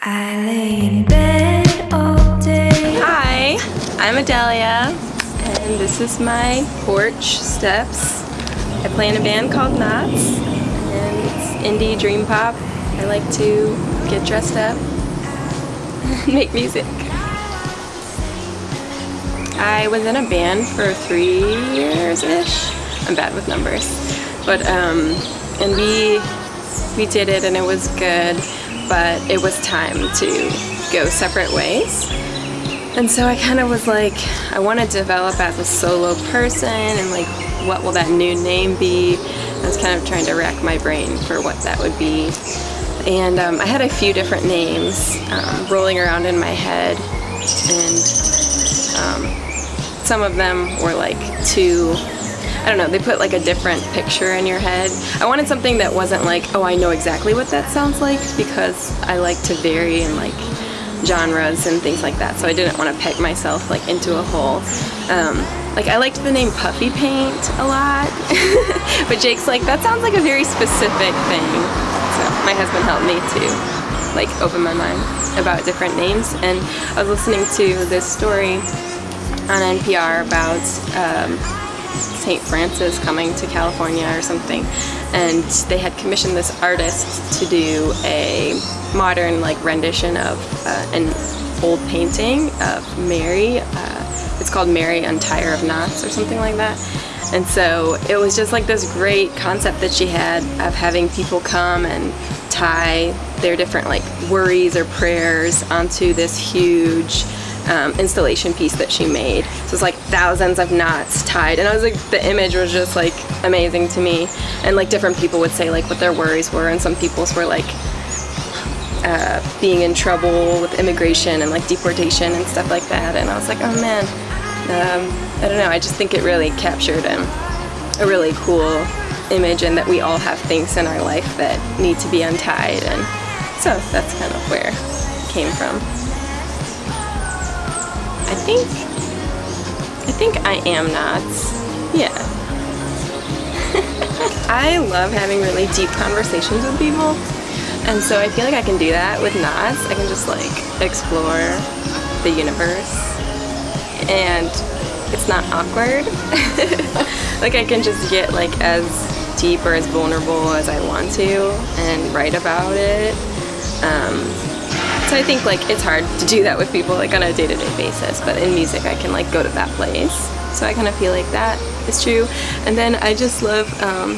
I lay in bed all day. Hi, I'm Adelia, and this is my porch steps. I play in a band called Knots, and it's indie dream pop. I like to get dressed up and make music. I was in a band for 3 years-ish. I'm bad with numbers. But, and we did it and it was good, but it was time to go separate ways. And so I kind of was like, I want to develop as a solo person, and like, what will that new name be? I was kind of trying to rack my brain for what that would be. And I had a few different names rolling around in my head, and some of them were like too, I don't know, they put like a different picture in your head. I wanted something that wasn't like, oh, I know exactly what that sounds like, because I like to vary in like genres and things like that, so I didn't want to peg myself like into a hole. Like I liked the name Puffy Paint a lot, but Jake's like, that sounds like a very specific thing. So my husband helped me to like open my mind about different names, and I was listening to this story on NPR about St. Francis coming to California or something, and they had commissioned this artist to do a modern like rendition of an old painting of Mary. It's called Mary Untie Her of Knots or something like that. And so it was just like this great concept that she had of having people come and tie their different like worries or prayers onto this huge installation piece that she made. So it's like thousands of knots tied, and I was like, the image was just like amazing to me. And like different people would say like what their worries were, and some people's were like being in trouble with immigration and like deportation and stuff like that. And I was like, oh man, I don't know, I just think it really captured a really cool image, and that we all have things in our life that need to be untied. And so that's kind of where it came from. I think I am Knots. Yeah. I love having really deep conversations with people, and so I feel like I can do that with Knots. I can just like explore the universe, and it's not awkward. Like I can just get like as deep or as vulnerable as I want to and write about it. So I think like it's hard to do that with people like on a day-to-day basis, but in music I can like go to that place. So I kind of feel like that is true. And then I just love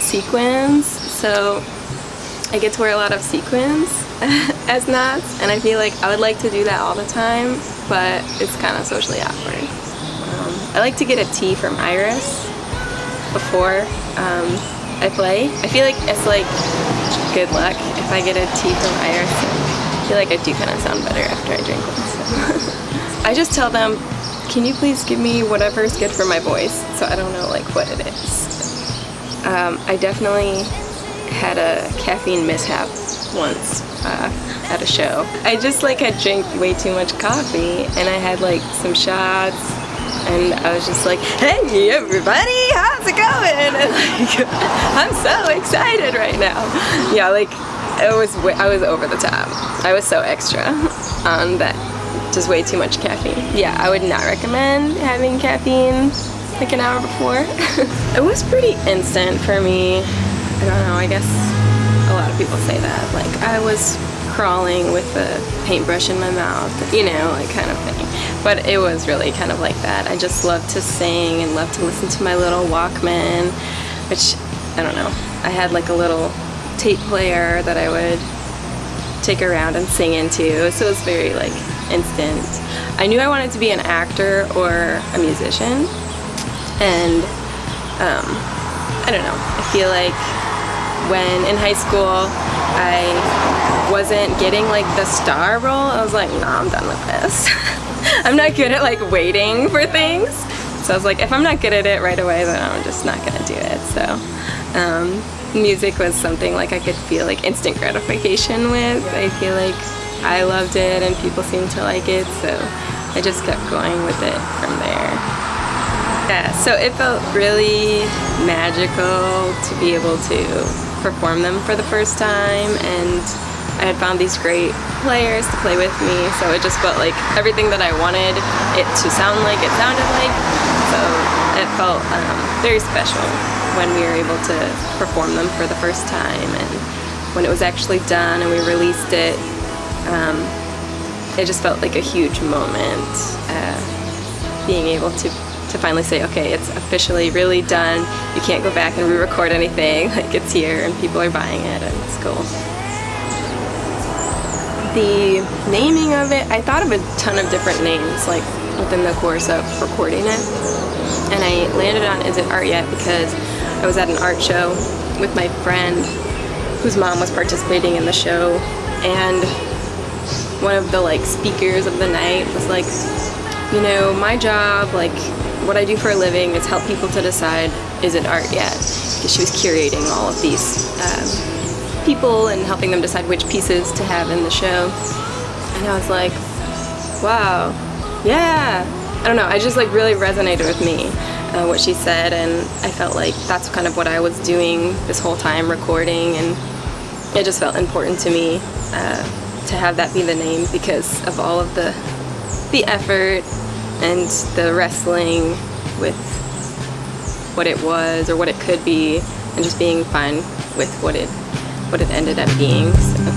sequins, so I get to wear a lot of sequins as Knots, and I feel like I would like to do that all the time, but it's kind of socially awkward. I like to get a tea from Iris before I play. I feel like it's like good luck if I get a tea from Iris. I feel like I do kind of sound better after I drink one. So. I just tell them, can you please give me whatever is good for my voice? So I don't know like what it is. I definitely had a caffeine mishap once at a show. I just like had drank way too much coffee, and I had like some shots, and I was just like, hey everybody, how's it going? And like, I'm so excited right now. Yeah, like I was over the top. I was so extra on that, just way too much caffeine. Yeah, I would not recommend having caffeine like an hour before. It was pretty instant for me. I don't know, I guess a lot of people say that. Like I was crawling with a paintbrush in my mouth, you know, like kind of thing. But it was really kind of like that. I just love to sing and love to listen to my little Walkman, which, I don't know, I had like a little tape player that I would take around and sing into, so it was very like instant. I knew I wanted to be an actor or a musician, and I don't know, I feel like when in high school I wasn't getting like the star role, I was like, nah, I'm done with this. I'm not good at like waiting for things, so I was like, if I'm not good at it right away, then I'm just not gonna do it. So music was something like I could feel like instant gratification with. I feel like I loved it and people seemed to like it, so I just kept going with it from there. Yeah, so it felt really magical to be able to perform them for the first time, and I had found these great players to play with me, so it just felt like everything that I wanted it to sound like it sounded like. So it felt very special when we were able to perform them for the first time, and when it was actually done and we released it. It just felt like a huge moment, being able to finally say, okay, it's officially really done. You can't go back and re-record anything. Like, it's here and people are buying it, and it's cool. The naming of it, I thought of a ton of different names, like within the course of recording it, and I landed on Is It Art Yet because I was at an art show with my friend whose mom was participating in the show, and one of the speakers of the night was like, you know, my job, like what I do for a living is help people to decide, is it art yet? Because she was curating all of these people and helping them decide which pieces to have in the show. And I was like, wow, yeah. I don't know, I just really resonated with me, what she said, and I felt like that's kind of what I was doing this whole time, recording, and it just felt important to me to have that be the name because of all of the effort and the wrestling with what it was or what it could be, and just being fine with what it ended up being. So